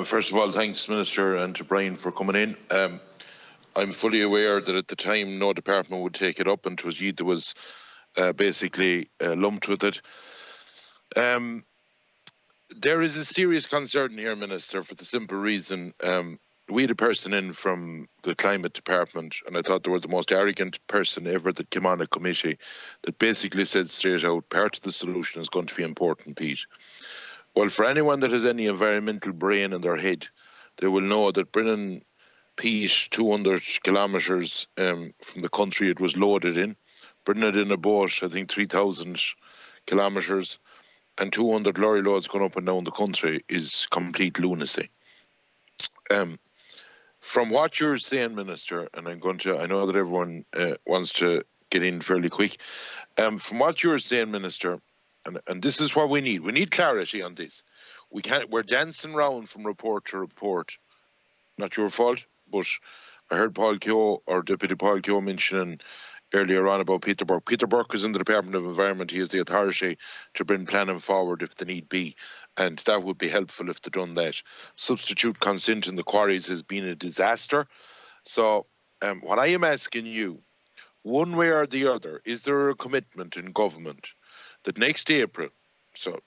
First of all, thanks, Minister, and to Brian for coming in. I'm fully aware that at the time no department would take it up, and it was you that was basically lumped with it. There is a serious concern here, Minister, for the simple reason we had a person in from the Climate Department, and I thought they were the most arrogant person ever that came on a committee that basically said straight out, part of the solution is going to be importing peat. Well, for anyone that has any environmental brain in their head, they will know that bringing peat 200 kilometres from the country it was loaded in, bringing it in a boat, I think 3,000 kilometres, and 200 lorry loads going up and down the country is complete lunacy. From what you're saying, Minister, and I know that everyone wants to get in fairly quick. From what you're saying, Minister, and this is what we need clarity on this. We're dancing round from report to report. Not your fault, but I heard Paul Keogh, or Deputy Paul Keogh, mentioning earlier on about Peter Burke. Peter Burke is in the Department of Environment. He has the authority to bring planning forward if the need be, and that would be helpful if they done that. Substitute consent in the quarries has been a disaster. So what I am asking you, one way or the other, is there a commitment in government that next April, so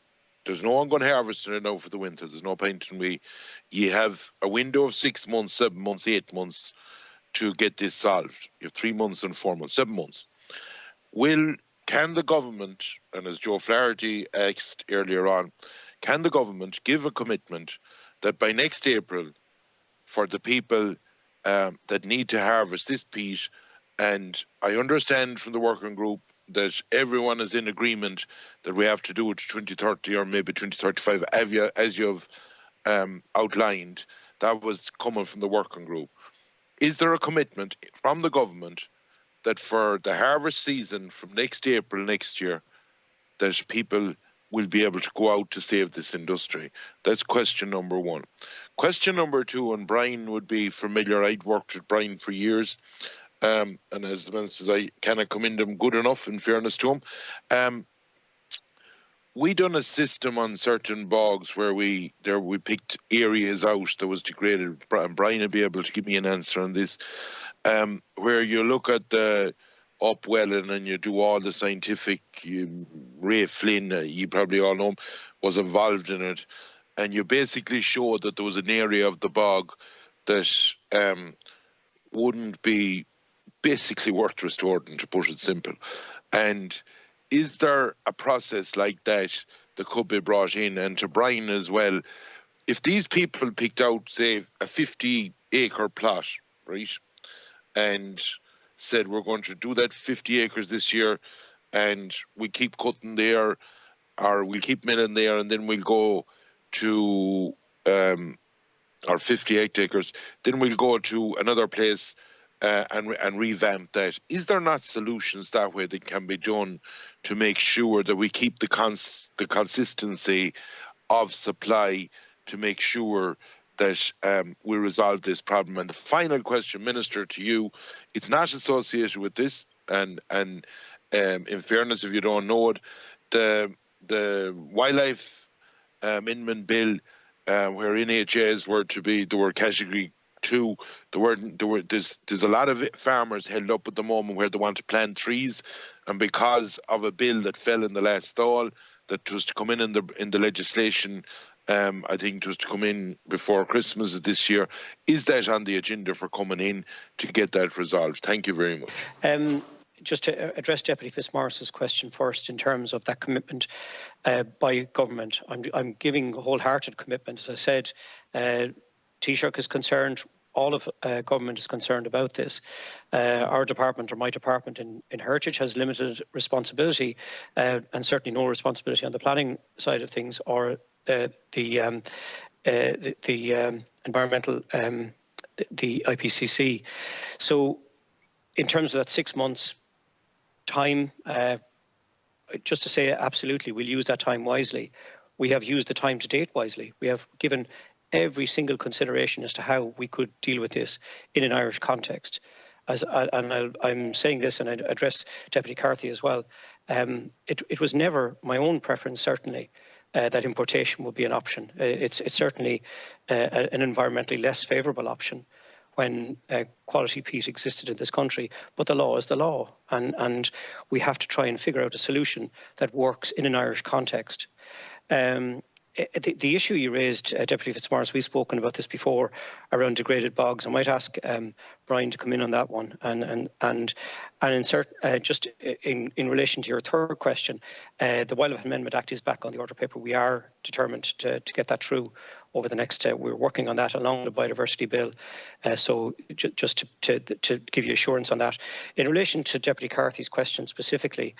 there's no one going to harvest it now for the winter, there's no point in you have a window of 6 months, 7 months, 8 months to get this solved. You have 3 months and 4 months, 7 months. Can the government, and as Joe Flaherty asked earlier on, can the government give a commitment that by next April, for the people that need to harvest this peat, and I understand from the working group that everyone is in agreement that we have to do it 2030 or maybe 2035, as you've outlined, that was coming from the working group. Is there a commitment from the government that for the harvest season from next April next year, that people will be able to go out to save this industry? That's question number one. Question number two, and Brian would be familiar, I'd worked with Brian for years, and as the minister says, I cannot commend him good enough, in fairness to him. We done a system on certain bogs where we picked areas out that was degraded, and Brian will be able to give me an answer on this, where you look at the upwelling and you do all the scientific, Ray Flynn, you probably all know him, was involved in it, and you basically showed that there was an area of the bog that wouldn't be basically worth restoring, to put it simple. And is there a process like that that could be brought in? And to Brian as well, if these people picked out, say, a 50-acre plot, right, and said we're going to do that 50 acres this year, and we keep cutting there, or we'll keep milling there, and then we'll go to or 58 acres, then we'll go to another place and revamp that. Is there not solutions that way that can be done to make sure that we keep the consistency of supply, to make sure that we resolve this problem? And the final question, Minister, to you, it's not associated with this, and in fairness, if you don't know it, the Wildlife Amendment Bill, where NHAs were to be, there were category 2, there's a lot of farmers held up at the moment where they want to plant trees, and because of a bill that fell in the last stall that was to come in the legislation, I think it was to come in before Christmas of this year. Is that on the agenda for coming in to get that resolved? Thank you very much. Just to address Deputy Fitzmaurice's question first, in terms of that commitment by government, I'm giving a wholehearted commitment. As I said, Taoiseach is concerned, all of government is concerned about this. Our department, or my department in Heritage, has limited responsibility and certainly no responsibility on the planning side of things, or the environmental, the IPCC. So in terms of that 6 months time, just to say absolutely, we'll use that time wisely. We have used the time to date wisely. We have given every single consideration as to how we could deal with this in an Irish context. I'm saying this, and I address Deputy Carthy as well. It was never my own preference, certainly, that importation would be an option. It's certainly an environmentally less favourable option when quality peat existed in this country, but the law is the law, and we have to try and figure out a solution that works in an Irish context. The issue you raised, Deputy Fitzmaurice, we've spoken about this before around degraded bogs. I might ask Brian to come in on that one, and insert just in relation to your third question, the Wildlife Amendment Act is back on the order paper. We are determined to get that through over the next. We're working on that along the biodiversity bill. So just to give you assurance on that. In relation to Deputy Carthy's question specifically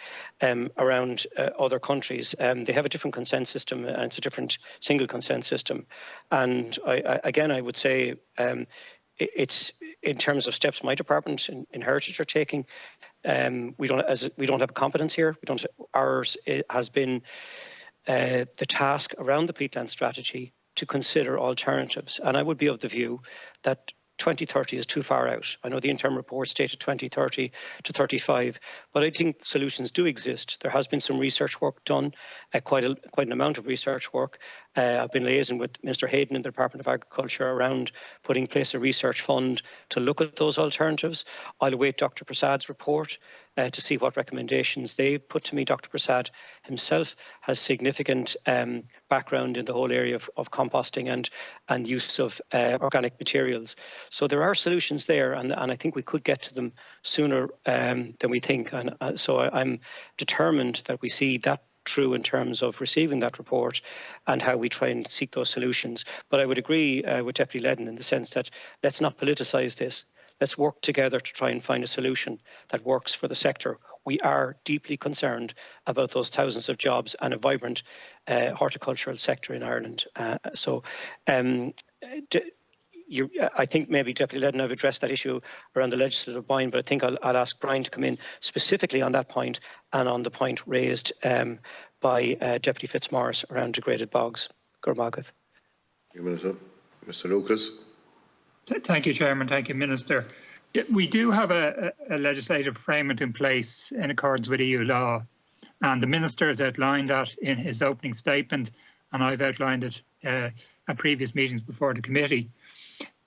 around other countries, they have a different consent system, and it's a different single consent system. And I would say it's in terms of steps my department in Heritage are taking. We don't have competence here. Ours has been the task around the peatland strategy to consider alternatives, and I would be of the view that 2030 is too far out. I know the interim report stated 2030 to 35, but I think solutions do exist. There has been some research work done, quite an amount of research work. I've been liaising with Mr. Hayden in the Department of Agriculture around putting in place a research fund to look at those alternatives. I'll await Dr. Prasad's report to see what recommendations they put to me. Dr. Prasad himself has significant background in the whole area of composting and use of organic materials. So there are solutions there, and I think we could get to them sooner than we think. And so I'm determined that we see that through in terms of receiving that report and how we try and seek those solutions. But I would agree with Deputy Ledden in the sense that let's not politicise this. Let's work together to try and find a solution that works for the sector. We are deeply concerned about those thousands of jobs and a vibrant horticultural sector in Ireland. I think maybe Deputy Ledden, I've addressed that issue around the legislative bind, but I think I'll ask Brian to come in specifically on that point and on the point raised by Deputy Fitzmaurice around degraded bogs. Gurmagov. Mr. Lucas. Thank you, Chairman. Thank you, Minister. We do have a legislative framework in place in accordance with EU law, and the Minister has outlined that in his opening statement, and I've outlined it at previous meetings before the committee.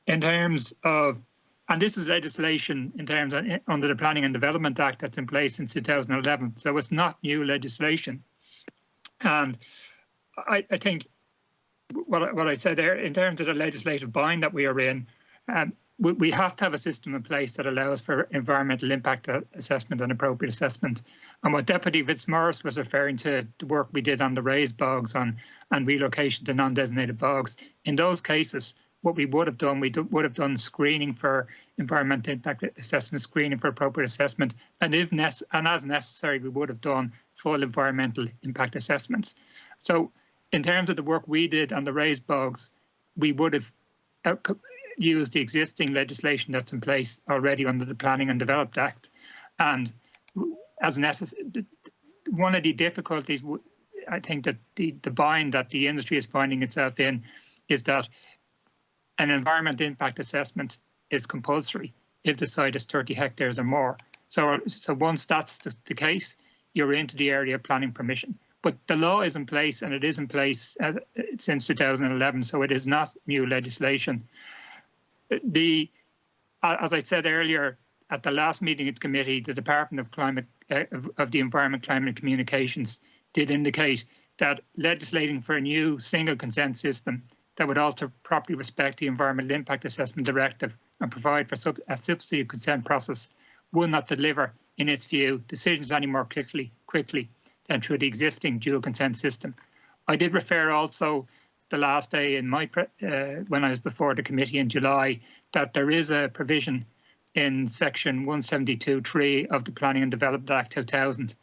In terms of, and this is legislation in terms of, under the Planning and Development Act that's in place since 2011, so it's not new legislation. And I think what I said there, in terms of the legislative bind that we are in, we have to have a system in place that allows for environmental impact assessment and appropriate assessment. And what Deputy Fitzmaurice was referring to, the work we did on the raised bogs and relocation to non-designated bogs, in those cases, what we would have done, would have done screening for environmental impact assessment, screening for appropriate assessment, and as necessary, we would have done full environmental impact assessments. So in terms of the work we did on the raised bogs, we would have use the existing legislation that's in place already under the Planning and Development Act. And as necessary, one of the difficulties, I think, that the bind that the industry is finding itself in is that an environmental impact assessment is compulsory if the site is 30 hectares or more. So once that's the case, you're into the area of planning permission. But the law is in place, and it is in place since 2011, so it is not new legislation. As I said earlier, at the last meeting of the committee, the Department of the Environment, Climate and Communications did indicate that legislating for a new single consent system that would also properly respect the Environmental Impact Assessment Directive and provide for a subsidy consent process will not deliver, in its view, decisions any more quickly than through the existing dual consent system. I did refer also the last day in my when I was before the committee in July that there is a provision in section 172(3) of the Planning and Development Act 2000,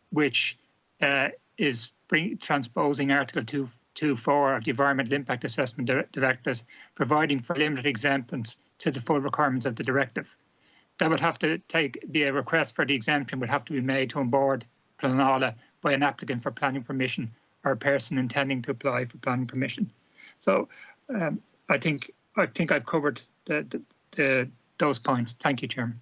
which is transposing Article 2.4 of the Environmental Impact Assessment Directive, providing for limited exemptions to the full requirements of the directive. That would have to be a request for the exemption would have to be made to onboard Planala by an applicant for planning permission or a person intending to apply for planning permission. So I think I've covered those points. Thank you, Chairman.